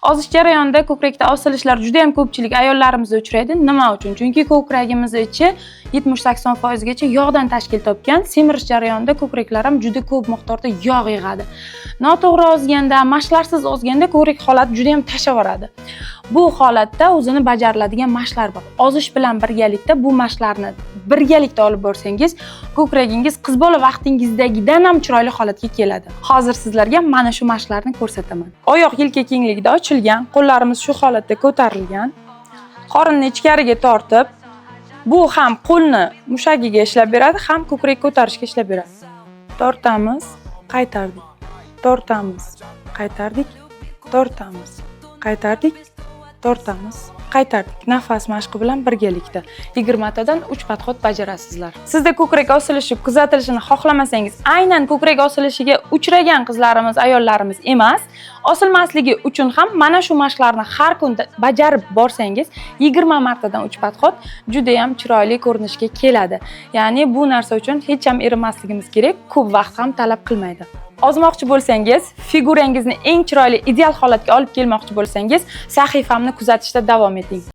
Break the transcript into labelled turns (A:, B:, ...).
A: Ozish jarayonida ko'krakda osilishlar juda ham ko'pchilik ayollarimizda uchraydi. Nima uchun? Chunki ko'kragimiz ichi 70-80% gacha yog'dan tashkil topgan. Semirish jarayonida ko'kraklar ham juda ko'p miqdorda yog' yig'adi. Noto'g'ri ozganda, mashqlarsiz ozganda ko'krak holati juda ham tashaveradi. Bu holatda o'zini bajariladigan mashqlar bor. Ozish bilan birgalikda bu mashqlarni birgalikda olib borsangiz, ko'kragingiz qiz bola vaqtingizdagidan ham chiroyli holatga keladi. Hozir sizlarga mana shu mashqlarni ko'rsataman. Oyoq yelka kengligida ochilgan, qo'llarimiz shu holatda ko'tarilgan. Qorinni ichkariga tortib, bu ham qo'lni mushagiga ishlab beradi, ham ko'krak ko'tarishga ishlab beradi. Tortamiz, qaytardik. Tortamiz, qaytardik. Tortamiz, qaytardik. Tortamiz, qaytardik. Nafas mashqi bilan birgalikda 20 tadan 3 podxod bajarasizlar. Sizda ko'krak osilishi kuzatilishini xohlamasangiz, aynan ko'krak osilishiga uchragan qizlarimiz, ayollarimiz emas, osilmasligi uchun ham mana shu mashqlarni har kun bajarib borsangiz, 20 martadan 3 podxod juda ham chiroyli ko'rinishga keladi. Ya'ni bu narsa uchun hech ham erinmasligimiz kerak, ko'p vaqt ham talab qilmaydi. Ozmoqchi bo'lsangiz, figurangizni eng chiroyli ideal holatga olib kelmoqchi bo'lsangiz, sahifamni kuzatishda davom eting.